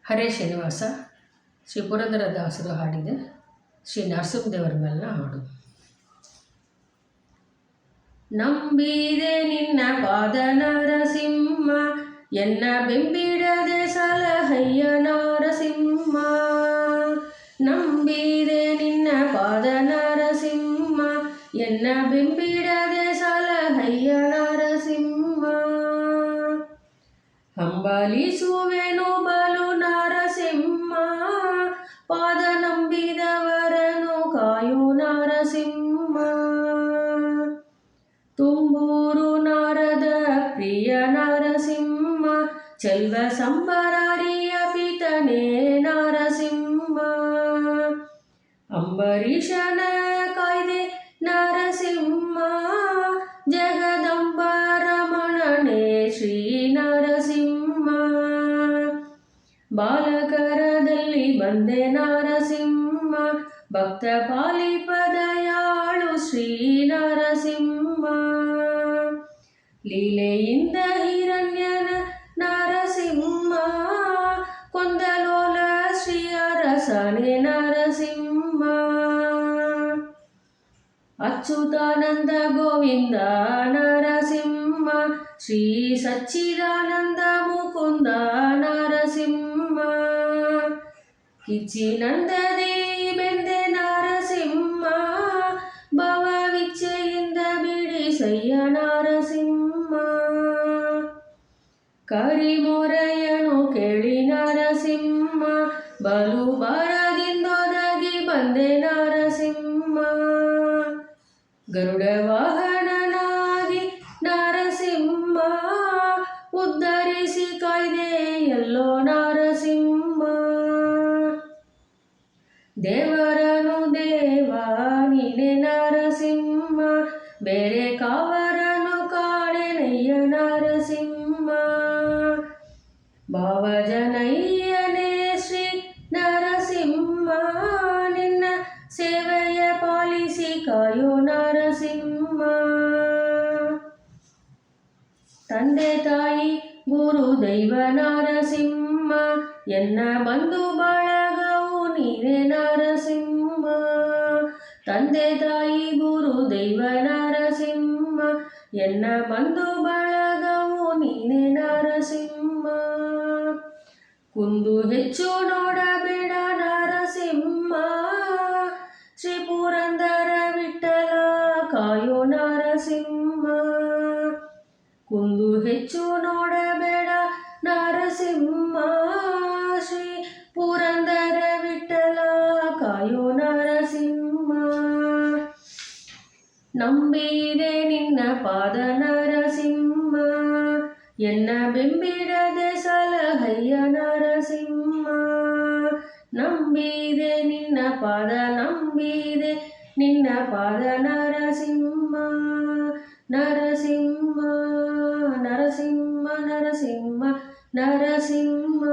ಹರೇ ಶ್ರೀನಿವಾಸ ಶ್ರೀ ಪುರಂದರದಾಸರು ಹಾಡಿದೆ ಶ್ರೀ ನರಸಿಂಹದೇವರ ಮೇಲಿನ ಹಾಡು. ನಂಬಿದೆ ನಿನ್ನ ಪಾದ ನರಸಿಂಹ, ಎನ್ನ ಬೆಂಬಿಡದೆ ಸಲಹಯ್ಯ ನರಸಿಂಹ. ನಂಬಿದೆ ನಿನ್ನ ಪಾದ ನರಸಿಂಹ, ಎನ್ನ ಬೆಂಬಿಡದೆ ಸಲಹಯ್ಯ ನರಸಿಂಹ. ಹಂಬಲಿಸುವೆನು ಬಲು ನರಸಿಂಹ, ಪಾದ ನಂಬಿದವರನು ಕಾಯು ನರಸಿಂಹ. ತುಂಬೂರು ನಾರದ ಪ್ರಿಯ ನರಸಿಂಹ, ಚೆಲ್ವ ಸಂಬರಾರಿಯ ಪಿತನೇ ನರಸಿಂಹ. ಅಂಬರೀಷನ ಕಾಯ್ದೆ ನರಸಿಂಹ, ಜಗದಂಬರಮಣನೇ ಶ್ರೀ ನರಸಿಂಹ. ಬಾಲಕರದಲ್ಲಿ ಬಂದೆ ನರಸಿಂಹ, ಭಕ್ತ ಪಾಲಿಪದಯಾಳು ಶ್ರೀ ನರಸಿಂಹ. ಲೀಲೆಯಿಂದ ಹಿರಣ್ಯನ ನರಸಿಂಹ, ಕೊಂದಲೋಲ ಶ್ರೀ ಅರಸನೇ ನರಸಿಂಹ. ಅಚ್ಯುತಾನಂದ ಗೋವಿಂದ ನರಸಿಂಹ, ಶ್ರೀ ಸಚ್ಚಿದಾನಂದ ಮುಕುಂದ ನರಸಿಂಹ. ಕಿಚ್ಚಿನಂದದಿ ಬೆಂದೆ ನರಸಿಂಹ, ಭವವಿಚ್ಛೆಯಿಂದ ಬಿಡಿಸಯ್ಯ ನರಸಿಂಹ. ಕರಿಮೊರೆಯನು ಕೇಳಿ ನರಸಿಂಹ, ಬಲು ಭಾರದಿಂದೊದಗಿ ಬಂದೆ ನರಸಿಂಹ. ಗರುಡ ವಾಹನನಾಗಿ ನರಸಿಂಹ, ಉದ್ಧರಿಸಿ ಕಾಯ್ದೆ ಎಲ್ಲೋ ನರಸಿಂಹ. ದೇವರನು ದೇವ ನೀನೆ ನರಸಿಂಹ, ಬೇರೆ ಕಾವರನು ಕಾಣೆನಯ್ಯ ನರಸಿಂಹ. ಭಾವಜನಯ್ಯನೇ ಶ್ರೀ ನರಸಿಂಹ, ನಿನ್ನ ಸೇವೆಯ ಪಾಲಿಸಿ ಕಾಯೋ ನರಸಿಂಹ. ತಂದೆ ತಾಯಿ ಗುರು ದೈವ ನರಸಿಂಹ, ಎನ್ನ ಬಂಧು ಬಳಗವು ನೀನೆ ನರಸಿಂಹ. ತಂದೆ ತಾಯಿ ಗುರು ದೈವ ನರಸಿಂಹ, ಎನ್ನ ಬಂಧು ಬಳಗವು ನೀನೆ ನರಸಿಂಹ. ಕುಂದು ಹೆಚ್ಚು ನೋಡಬೇಡ ನರಸಿಂಹ, ಶ್ರೀ ಪುರಂದರ ವಿಠಲ ಕಾಯೋ ನರಸಿಂಹ. ಕುಂದು ಹೆಚ್ಚು ನೋಡಬೇಡ ನರಸಿಂಹ, ಶ್ರೀ ಪುರಂದರ ವಿಠಲ ಕಾಯೋ ನರಸಿಂಹ. ನಂಬಿದೆ ನಿನ್ನ ಪಾದ ನರಸಿಂಹ, ಎನ್ನ ಬೆಂಬಿಡದೆ ಸಲಹಯ್ಯ ನರಸಿಂಹ. ನಂಬಿದೆ ನಿನ್ನ ಪಾದ, ನಂಬಿದೆ ನಿನ್ನ ಪಾದ ನರಸಿಂಹ. ನರಸಿಂಹ ನರಸಿಂಹ ನರಸಿಂಹ ನರಸಿಂಹ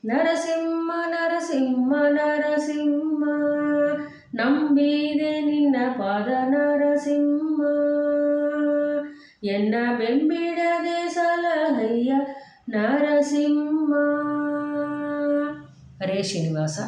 ನರಸಿಂಹ ನರಸಿಂಹ ನರಸಿಂಹ. ನಂಬಿದೆ ನಿನ್ನ ಪಾದ ನರಸಿಂಹ, ಎನ್ನ ಬೆಂಬಿಡದೆ ಸಲಹಯ್ಯ ನರಸಿಂಹ. ಹರೇ ಶ್ರೀನಿವಾಸ.